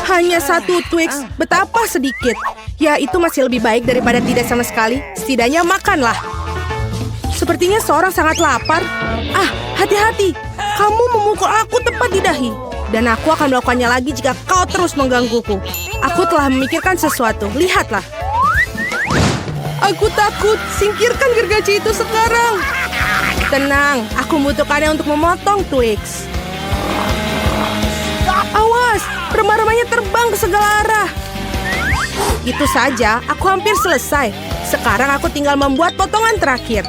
Hanya satu Twix, betapa sedikit. Ya, itu masih lebih baik daripada tidak sama sekali. Setidaknya makanlah. Sepertinya seorang sangat lapar. Ah, hati-hati. Kamu memukul aku tepat di dahi. Dan aku akan melakukannya lagi jika kau terus menggangguku. Aku telah memikirkan sesuatu. Lihatlah. Aku takut. Singkirkan gergaji itu sekarang. Tenang, aku membutuhkannya untuk memotong Twix. Awas, remah-remahnya terbang ke segala arah. Itu saja, aku hampir selesai. Sekarang aku tinggal membuat potongan terakhir.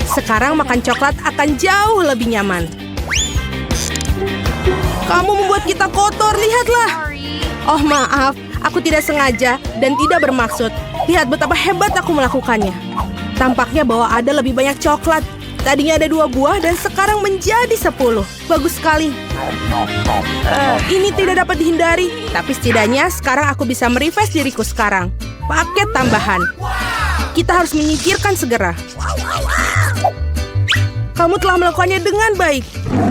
Sekarang makan coklat akan jauh lebih nyaman. Kamu membuat kita kotor, lihatlah. Oh maaf, aku tidak sengaja dan tidak bermaksud. Lihat betapa hebat aku melakukannya. Tampaknya bahwa ada lebih banyak coklat. Tadinya ada 2 buah dan sekarang menjadi 10. Bagus sekali. Ini tidak dapat dihindari. Tapi setidaknya sekarang aku bisa merefresh diriku sekarang. Paket tambahan. Kita harus menyingkirkan segera. Kamu telah melakukannya dengan baik.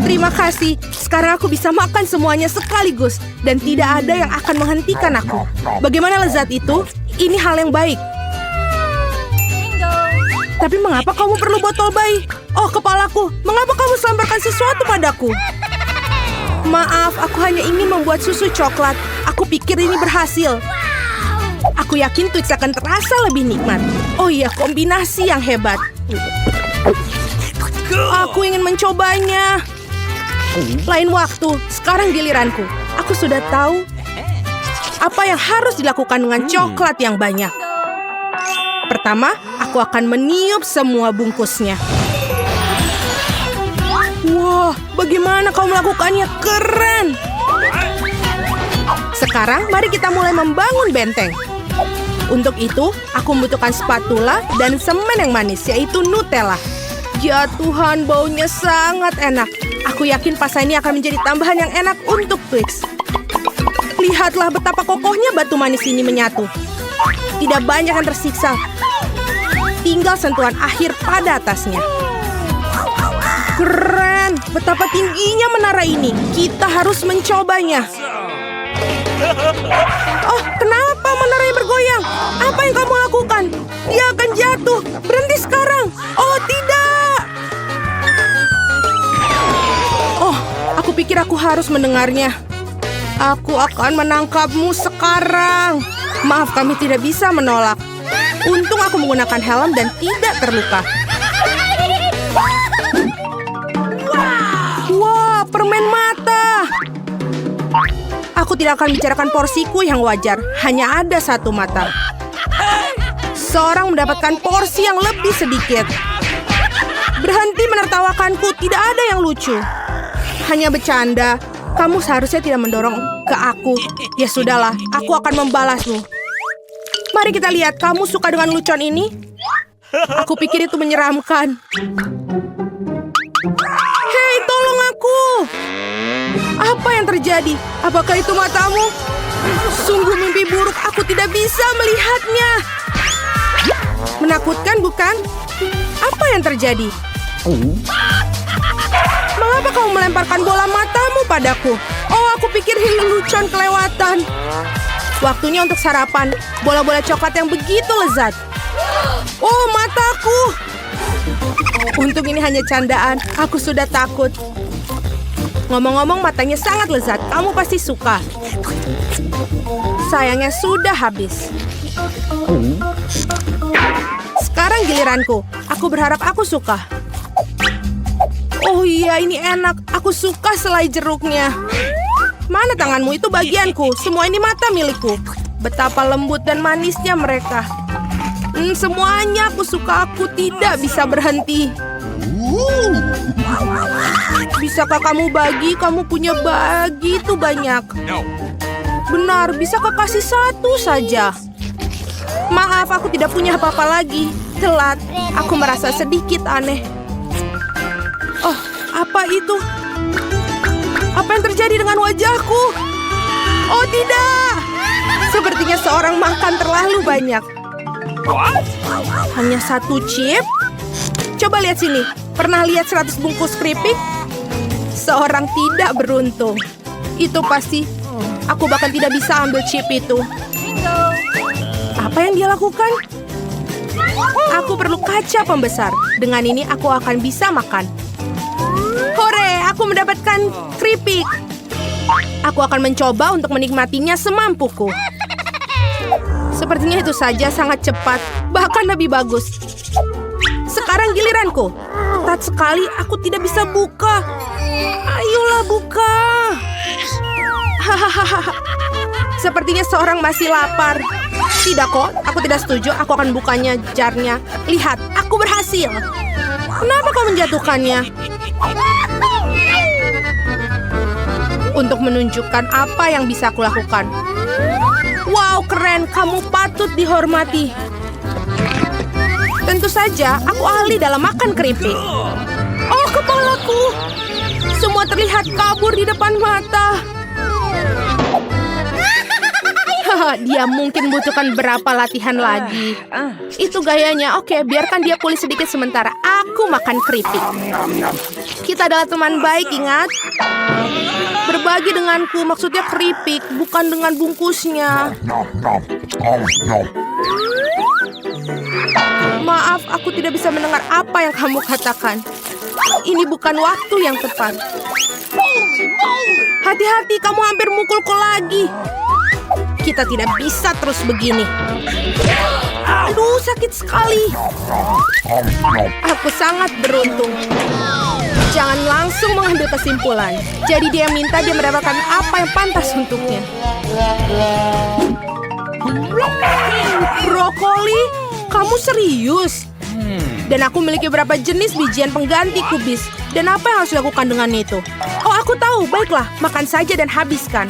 Terima kasih. Sekarang aku bisa makan semuanya sekaligus. Dan tidak ada yang akan menghentikan aku. Bagaimana lezat itu? Ini hal yang baik. Tapi mengapa kamu perlu botol bayi? Oh, kepalaku. Mengapa kamu selemparkan sesuatu padaku? Maaf, aku hanya ingin membuat susu coklat. Aku pikir ini berhasil. Aku yakin Twix akan terasa lebih nikmat. Oh iya, kombinasi yang hebat. Aku ingin mencobanya. Lain waktu, sekarang giliranku. Aku sudah tahu apa yang harus dilakukan dengan coklat yang banyak. Pertama, aku akan meniup semua bungkusnya. Wah, bagaimana kau melakukannya? Keren! Sekarang, mari kita mulai membangun benteng. Untuk itu, aku membutuhkan spatula dan semen yang manis, yaitu Nutella. Ya Tuhan, baunya sangat enak. Aku yakin pasta ini akan menjadi tambahan yang enak untuk Twix. Lihatlah betapa kokohnya batu manis ini menyatu. Tidak banyak yang tersiksa. Tinggal sentuhan akhir pada atasnya. Keren! Betapa tingginya menara ini. Kita harus mencobanya. Oh, kenapa menaranya bergoyang? Apa yang kamu lakukan? Dia akan jatuh. Berhenti sekarang. Oh, tidak! Oh, aku pikir aku harus mendengarnya. Aku akan menangkapmu sekarang. Maaf, kami tidak bisa menolak. Untung aku menggunakan helm dan tidak terluka. Wah, permen mata. Aku tidak akan bicarakan porsiku yang wajar. Hanya ada 1 mata. Seorang mendapatkan porsi yang lebih sedikit. Berhenti menertawakanku, tidak ada yang lucu. Hanya bercanda. Kamu seharusnya tidak mendorong ke aku. Ya sudahlah, aku akan membalasmu. Mari kita lihat, kamu suka dengan lucuan ini? Aku pikir itu menyeramkan. Hei, tolong aku! Apa yang terjadi? Apakah itu matamu? Sungguh mimpi buruk, aku tidak bisa melihatnya. Menakutkan, bukan? Apa yang terjadi? Mengapa kamu melemparkan bola matamu padaku? Oh, aku pikir ini lucuan kelewatan. Waktunya untuk sarapan. Bola-bola coklat yang begitu lezat. Oh, mataku. Untung ini hanya candaan. Aku sudah takut. Ngomong-ngomong, matanya sangat lezat. Kamu pasti suka. Sayangnya sudah habis. Sekarang giliranku. Aku berharap aku suka. Oh iya, ini enak. Aku suka selai jeruknya. Mana tanganmu? Itu bagianku. Semua ini mata milikku. Betapa lembut dan manisnya mereka. Semuanya aku suka. Aku tidak bisa berhenti. Bisakah kamu bagi? Kamu punya begitu banyak. Benar, bisakah kasih 1 saja? Maaf, aku tidak punya apa-apa lagi. Telat. Aku merasa sedikit aneh. Oh, apa itu? Apa yang terjadi dengan wajahku? Oh tidak! Sepertinya seorang makan terlalu banyak. Hanya 1 chip? Coba lihat sini. Pernah lihat 100 bungkus keripik? Seorang tidak beruntung. Itu pasti Aku bahkan tidak bisa ambil chip itu. Apa yang dia lakukan? Aku perlu kaca pembesar. Dengan ini aku akan bisa makan. Hore, aku mendapatkan keripik. Aku akan mencoba untuk menikmatinya semampuku. Sepertinya itu saja sangat cepat, bahkan lebih bagus. Sekarang giliranku. Ketat sekali, aku tidak bisa buka. Ayolah buka. Hahaha. Sepertinya seorang masih lapar. Tidak kok, aku tidak setuju. Aku akan bukanya jarnya. Lihat, aku berhasil. Kenapa kau menjatuhkannya? Untuk menunjukkan apa yang bisa aku lakukan. Wow, keren. Kamu patut dihormati. Tentu saja, aku ahli dalam makan keripik. Oh, kepalaku. Semua terlihat kabur di depan mata. Dia mungkin butuhkan berapa latihan lagi. Itu gayanya. Oke, biarkan dia pulih sedikit sementara. Aku makan keripik. Kita adalah teman baik, ingat? Berbagi denganku, maksudnya keripik, bukan dengan bungkusnya. Maaf, aku tidak bisa mendengar apa yang kamu katakan. Ini bukan waktu yang tepat. Hati-hati, kamu hampir mukulku lagi. Kita tidak bisa terus begini. Aduh, sakit sekali. Aku sangat beruntung. Jangan langsung mengambil kesimpulan. Jadi dia minta dia mendapatkan apa yang pantas untuknya. Brokoli? Kamu serius? Dan aku memiliki beberapa jenis bijian pengganti kubis. Dan apa yang harus dilakukan dengan itu? Oh, aku tahu. Baiklah, makan saja dan habiskan.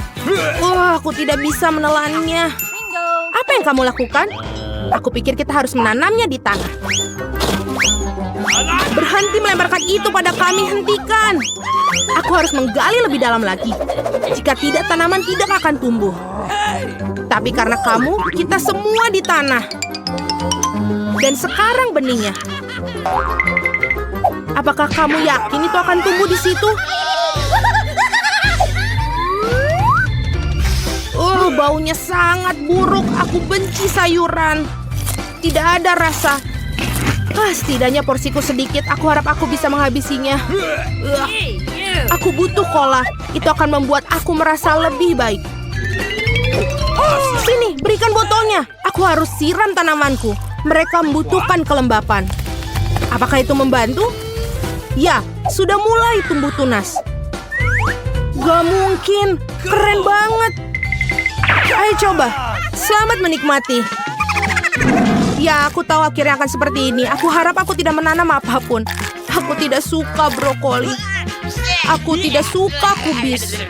Wah, aku tidak bisa menelannya. Apa yang kamu lakukan? Aku pikir kita harus menanamnya di tanah. Berhenti melemparkan itu pada kami, hentikan. Aku harus menggali lebih dalam lagi. Jika tidak, tanaman tidak akan tumbuh. Tapi karena kamu, kita semua di tanah. Dan sekarang benihnya. Apakah kamu yakin itu akan tumbuh di situ? Oh, baunya sangat buruk. Aku benci sayuran. Tidak ada rasa. Setidaknya porsiku sedikit. Aku harap aku bisa menghabisinya. Aku butuh cola. Itu akan membuat aku merasa lebih baik. Sini, berikan botolnya. Aku harus siram tanamanku. Mereka membutuhkan kelembapan. Apakah itu membantu? Ya, sudah mulai tumbuh tunas. Gak mungkin. Keren banget. Ayo coba. Selamat menikmati. Ya, aku tahu akhirnya akan seperti ini. Aku harap aku tidak menanam apapun. Aku tidak suka brokoli. Aku tidak suka kubis.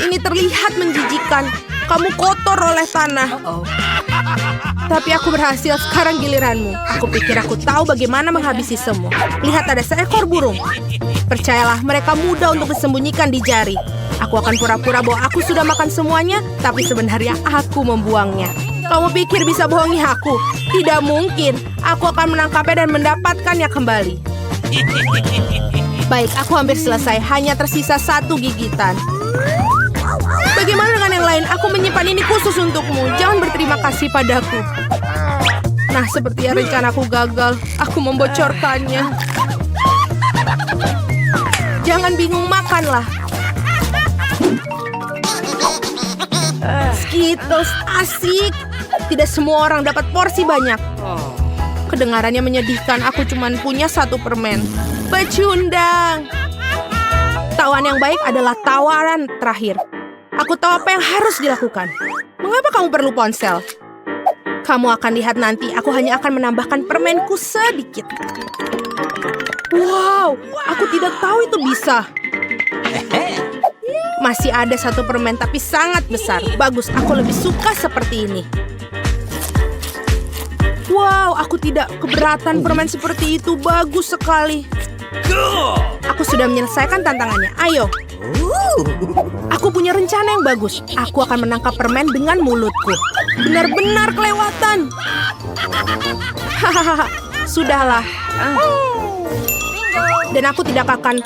Ini terlihat menjijikan. Kamu kotor oleh tanah. Tapi aku berhasil. Sekarang giliranmu. Aku pikir aku tahu bagaimana menghabisi semua. Lihat, ada seekor burung. Percayalah, mereka mudah untuk disembunyikan di jari. Aku akan pura-pura bahwa aku sudah makan semuanya, tapi sebenarnya aku membuangnya. Kamu pikir bisa bohongi aku? Tidak mungkin. Aku akan menangkapnya dan mendapatkannya kembali. Baik, aku hampir selesai. Hanya tersisa satu gigitan. Bagaimana dengan yang lain? Aku menyimpan ini khusus untukmu. Jangan berterima kasih padaku. Nah, sepertinya rencanaku gagal. Aku membocorkannya. Jangan bingung, makanlah. Skittles asik. Tidak semua orang dapat porsi banyak. Kedengarannya menyedihkan. Aku cuma punya satu permen. Pecundang. Tawaran yang baik adalah tawaran terakhir. Aku tahu apa yang harus dilakukan. Mengapa kamu perlu ponsel? Kamu akan lihat nanti. Aku hanya akan menambahkan permenku sedikit. Wow, aku tidak tahu itu bisa. Masih ada satu permen tapi sangat besar. Bagus, aku lebih suka seperti ini. Wow, aku tidak keberatan permen seperti itu. Bagus sekali. Aku sudah menyelesaikan tantangannya. Ayo. Aku punya rencana yang bagus. Aku akan menangkap permen dengan mulutku. Benar-benar kelewatan. Hahaha, sudahlah. Dan aku tidak akan...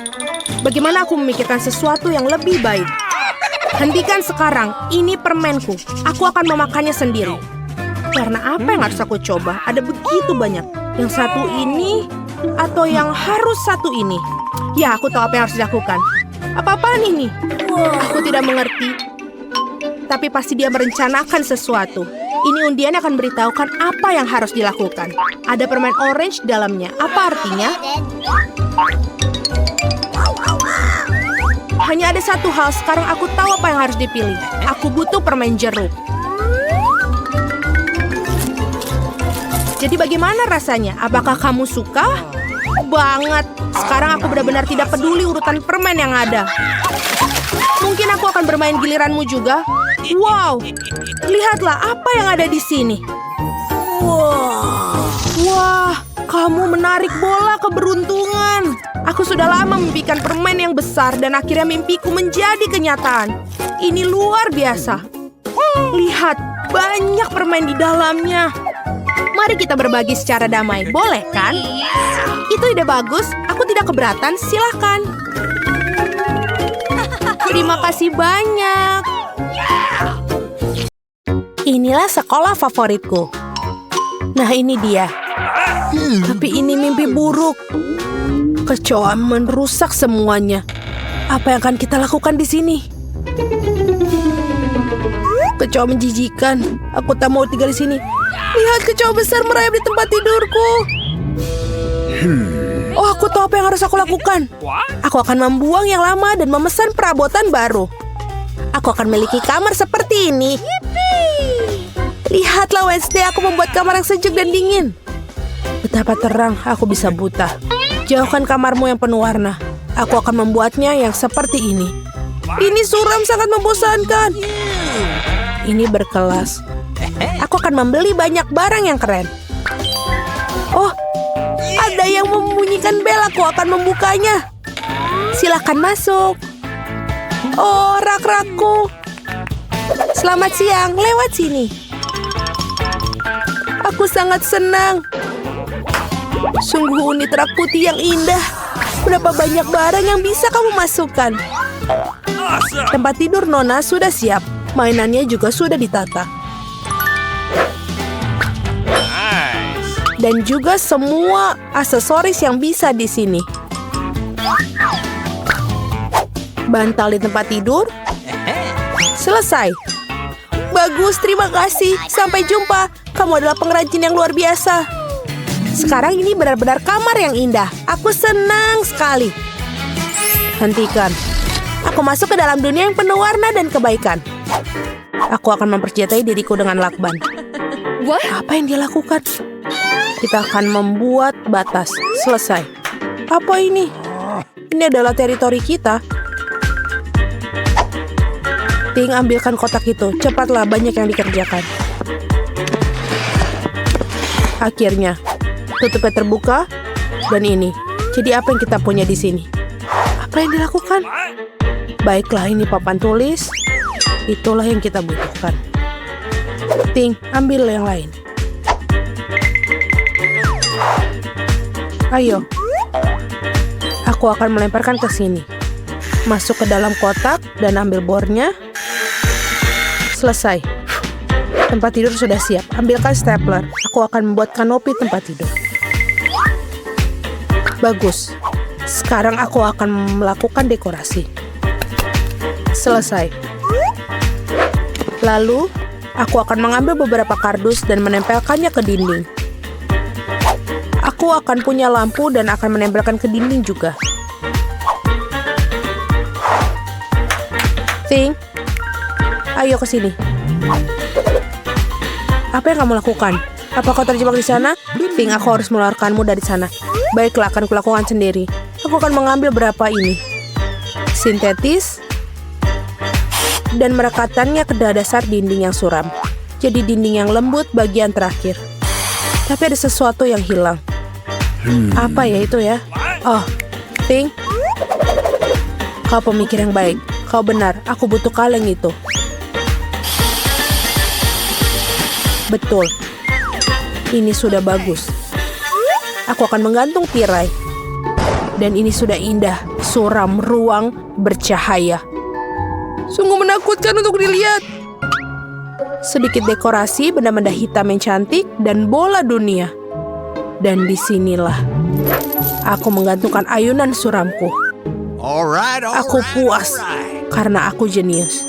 Bagaimana aku memikirkan sesuatu yang lebih baik? Hentikan sekarang, ini permenku. Aku akan memakannya sendiri. Karena apa yang harus aku coba? Ada begitu banyak. Yang satu ini atau yang harus satu ini? Ya, aku tahu apa yang harus dilakukan. Apa-apaan ini? Aku tidak mengerti. Tapi pasti dia merencanakan sesuatu. Ini undian akan beritahukan apa yang harus dilakukan. Ada permen orange di dalamnya. Apa artinya? Hanya ada satu hal, sekarang aku tahu apa yang harus dipilih. Aku butuh permen jeruk. Jadi bagaimana rasanya? Apakah kamu suka? Banget. Sekarang aku benar-benar tidak peduli urutan permen yang ada. Mungkin aku akan bermain giliranmu juga. Wow, lihatlah apa yang ada di sini. Wah, kamu menarik bola keberuntungan. Aku sudah lama mimpikan permen yang besar dan akhirnya mimpiku menjadi kenyataan. Ini luar biasa. Lihat, banyak permen di dalamnya. Mari kita berbagi secara damai, boleh kan? Itu ide bagus, aku tidak keberatan, silakan. Terima kasih banyak. Inilah sekolah favoritku. Nah, ini dia. Tapi ini mimpi buruk. Kecoa merusak semuanya. Apa yang akan kita lakukan di sini? Kecoa menjijikan. Aku tak mau tinggal di sini. Lihat, kecoa besar merayap di tempat tidurku. Oh, aku tahu apa yang harus aku lakukan. Aku akan membuang yang lama dan memesan perabotan baru. Aku akan memiliki kamar seperti ini. Lihatlah Wednesday, aku membuat kamar yang sejuk dan dingin. Betapa terang aku bisa buta. Jauhkan kamarmu yang penuh warna. Aku akan membuatnya yang seperti ini. Ini suram, sangat membosankan. Ini berkelas. Aku akan membeli banyak barang yang keren. Oh, ada yang membunyikan bel. Aku akan membukanya. Silakan masuk. Oh, rak-rakku. Selamat siang, lewat sini. Aku sangat senang. Sungguh unit rak putih yang indah. Berapa banyak barang yang bisa kamu masukkan. Tempat tidur Nona sudah siap. Mainannya juga sudah ditata. Dan juga semua aksesoris yang bisa di sini. Bantal di tempat tidur. Selesai. Bagus, terima kasih. Sampai jumpa. Kamu adalah pengrajin yang luar biasa. Sekarang ini benar-benar kamar yang indah. Aku senang sekali. Hentikan. Aku masuk ke dalam dunia yang penuh warna dan kebaikan. Aku akan mempersenjatai diriku dengan lakban. Apa yang dia lakukan? Kita akan membuat batas. Selesai. Apa ini? Ini adalah teritori kita. Ting, ambilkan kotak itu. Cepatlah, banyak yang dikerjakan. Akhirnya, tutupnya terbuka. Dan ini. Jadi apa yang kita punya di sini? Apa yang dilakukan? Baiklah, ini papan tulis. Itulah yang kita butuhkan. Ting, ambil yang lain. Ayo. Aku akan melemparkan ke sini. Masuk ke dalam kotak dan ambil bornya. Selesai. Tempat tidur sudah siap. Ambilkan stapler. Aku akan membuat kanopi tempat tidur. Bagus. Sekarang aku akan melakukan dekorasi. Selesai. Lalu, aku akan mengambil beberapa kardus dan menempelkannya ke dinding. Aku akan punya lampu dan akan menempelkan ke dinding juga. Ting, ayo ke sini. Apa yang kamu lakukan? Apa kau terjebak di sana? Ting, aku harus mengeluarkanmu dari sana. Baiklah, akan kulakukan sendiri. Aku akan mengambil berapa ini. Sintetis. Dan merekatkannya ke dasar dinding yang suram. Jadi dinding yang lembut bagian terakhir. Tapi ada sesuatu yang hilang. Apa ya itu ya? Oh, Ting. Kau pemikir yang baik. Kau benar, aku butuh kaleng itu. Betul. Ini sudah bagus. Aku akan menggantung tirai. Dan ini sudah indah, suram, ruang, bercahaya. Sungguh menakutkan untuk dilihat. Sedikit dekorasi, benda-benda hitam yang cantik, dan bola dunia. Dan disinilah aku menggantungkan ayunan suramku. Aku puas karena aku jenius.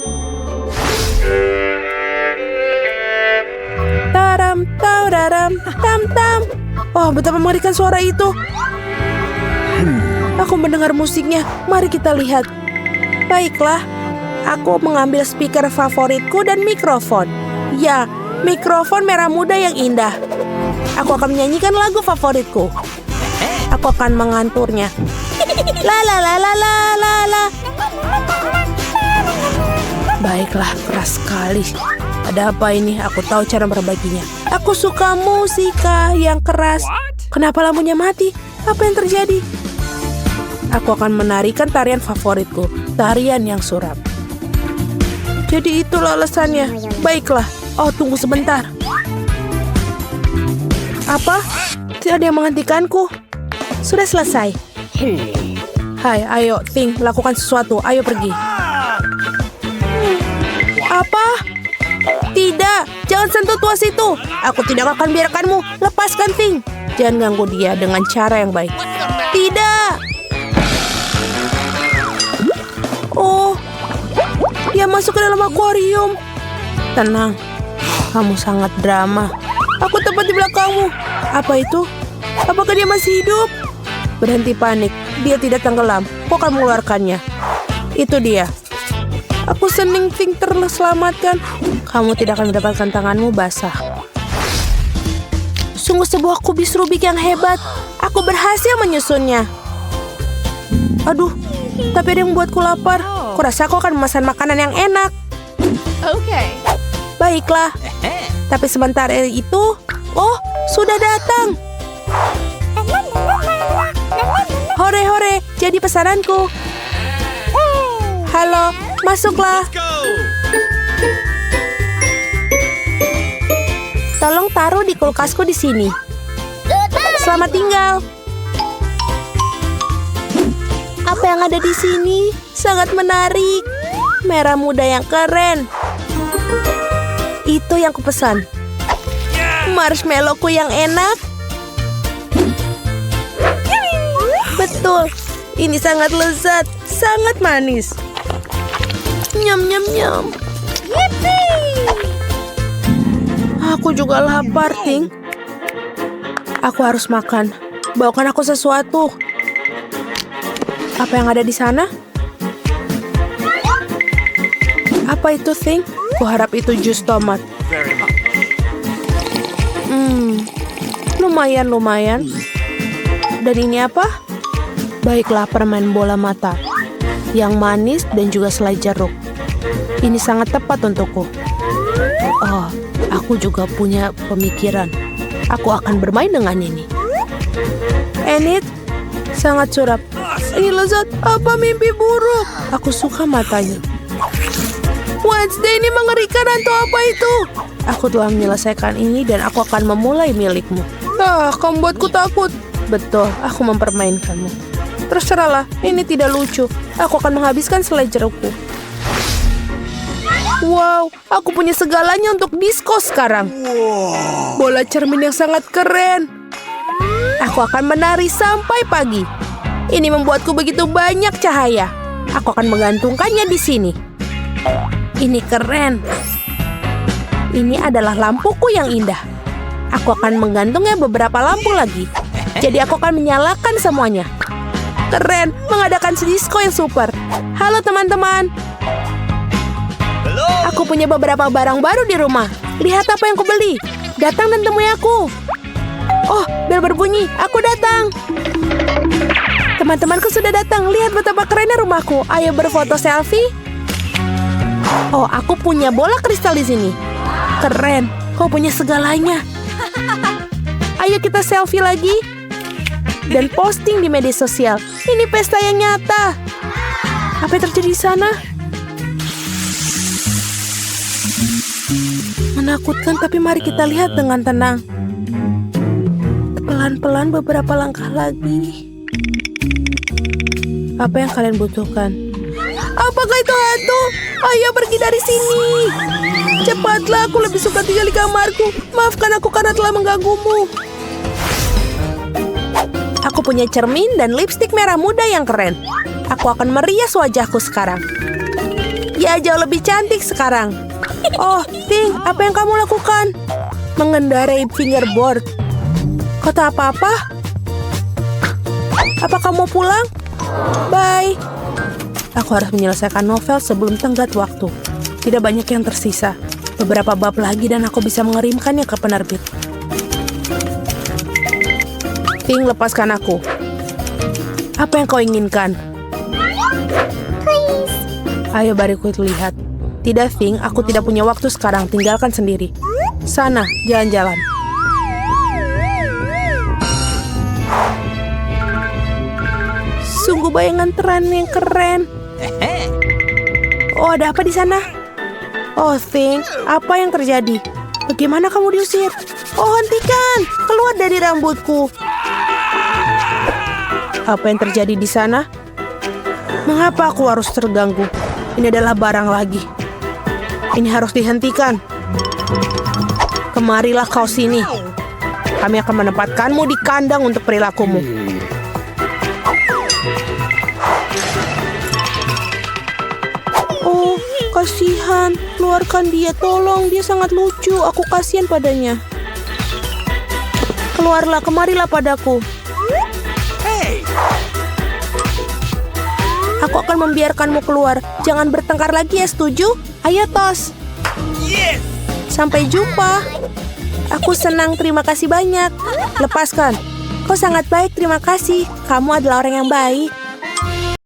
Taram, tararam, tam tam. Oh, betapa mengerikan suara itu. Aku mendengar musiknya. Mari kita lihat. Baiklah, aku mengambil speaker favoritku dan mikrofon. Ya, mikrofon merah muda yang indah. Aku akan menyanyikan lagu favoritku. Aku akan menganturnya. La la la la la la la. Baiklah, keras sekali. Ada apa ini? Aku tahu cara memperbaikinya. Aku suka musika yang keras. Kenapa lampunya mati? Apa yang terjadi? Aku akan menarikan tarian favoritku, tarian yang suram. Jadi itulah alasannya. Baiklah. Oh, tunggu sebentar. Apa? Tidak ada yang menghentikanku. Sudah selesai. Hai, ayo, Ting, lakukan sesuatu. Ayo pergi. Apa? Tidak, jangan sentuh tuas itu. Aku tidak akan biarkanmu. Lepaskan, Ting. Jangan ganggu dia dengan cara yang baik. Tidak. Oh, dia masuk ke dalam akuarium. Tenang, kamu sangat drama. Aku tepat di belakangmu. Apa itu? Apakah dia masih hidup? Berhenti panik. Dia tidak tenggelam. Kau akan mengeluarkannya. Itu dia. Aku senang Ting terselamatkan. Kamu tidak akan mendapatkan tanganmu basah. Sungguh sebuah kubis Rubik yang hebat. Aku berhasil menyusunnya. Aduh, tapi ada yang membuatku lapar. Kurasa aku akan memesan makanan yang enak. Oke. Baiklah. Tapi sebentar itu, oh, sudah datang. Hore hore, jadi pesananku. Halo, masuklah. Tolong taruh di kulkasku di sini. Selamat tinggal. Apa yang ada di sini? Sangat menarik. Merah muda yang keren. Itu yang kupesan. Marshmallowku yang enak. Betul. Ini sangat lezat, sangat manis. Nyam nyam nyam. Aku juga lapar, Ting. Aku harus makan. Bawakan aku sesuatu. Apa yang ada di sana? Apa itu, Ting? Kuharap itu jus tomat. Lumayan. Dan ini apa? Baiklah, permen bola mata. Yang manis dan juga selai jeruk. Ini sangat tepat untukku. Oh, aku juga punya pemikiran. Aku akan bermain dengan ini. Enid, sangat suram. Ini lezat. Apa mimpi buruk? Aku suka matanya. Wednesday, ini mengerikan atau apa itu? Aku telah menyelesaikan ini dan aku akan memulai milikmu. Kamu buatku takut. Betul, aku mempermainkanmu. Terserahlah, ini tidak lucu. Aku akan menghabiskan selai jerukku. Wow, aku punya segalanya untuk disko sekarang. Bola cermin yang sangat keren. Aku akan menari sampai pagi. Ini membuatku begitu banyak cahaya. Aku akan menggantungkannya di sini. Ini keren. Ini adalah lampuku yang indah. Aku akan menggantungnya beberapa lampu lagi. Jadi aku akan menyalakan semuanya. Keren, mengadakan disko yang super. Halo teman-teman. Aku punya beberapa barang baru di rumah. Lihat apa yang kubeli. Datang dan temui aku. Oh, bel berbunyi. Aku datang. Teman-temanku sudah datang. Lihat betapa kerennya rumahku. Ayo berfoto selfie. Oh, aku punya bola kristal di sini. Keren. Kau punya segalanya. Ayo kita selfie lagi. Dan posting di media sosial. Ini pesta yang nyata. Apa yang terjadi di sana? Menakutkan, tapi mari kita lihat dengan tenang. Pelan-pelan beberapa langkah lagi. Apa yang kalian butuhkan? Apakah itu hantu? Ayo pergi dari sini. Cepatlah, aku lebih suka tinggal di kamarku. Maafkan aku karena telah mengganggumu. Aku punya cermin dan lipstik merah muda yang keren. Aku akan merias wajahku sekarang. Ya, jauh lebih cantik sekarang. Oh, Ting, apa yang kamu lakukan? Mengendarai fingerboard. Kau tak apa-apa? Apa kamu pulang? Bye. Aku harus menyelesaikan novel sebelum tenggat waktu. Tidak banyak yang tersisa. Beberapa bab lagi dan aku bisa mengirimkannya ke penerbit. Ting, lepaskan aku. Apa yang kau inginkan? Please. Ayo bariku lihat. Tidak, Ting, aku tidak punya waktu sekarang. Tinggalkan sendiri. Sana, jalan-jalan. Sungguh bayangan tren yang keren. Oh, ada apa di sana? Oh, Ting, apa yang terjadi? Bagaimana kamu diusir? Oh, hentikan! Keluar dari rambutku. Apa yang terjadi di sana? Mengapa aku harus terganggu? Ini adalah barang lagi. Ini harus dihentikan. Kemarilah kau sini. Kami akan menempatkanmu di kandang untuk perilakumu. Oh, kasihan. Keluarkan dia, tolong. Dia sangat lucu. Aku kasihan padanya. Keluarlah, kemarilah padaku. Aku akan membiarkanmu keluar. Jangan bertengkar lagi ya, setuju? Ayo, Tos. Yes! Sampai jumpa. Aku senang, terima kasih banyak. Lepaskan. Kau sangat baik, terima kasih. Kamu adalah orang yang baik.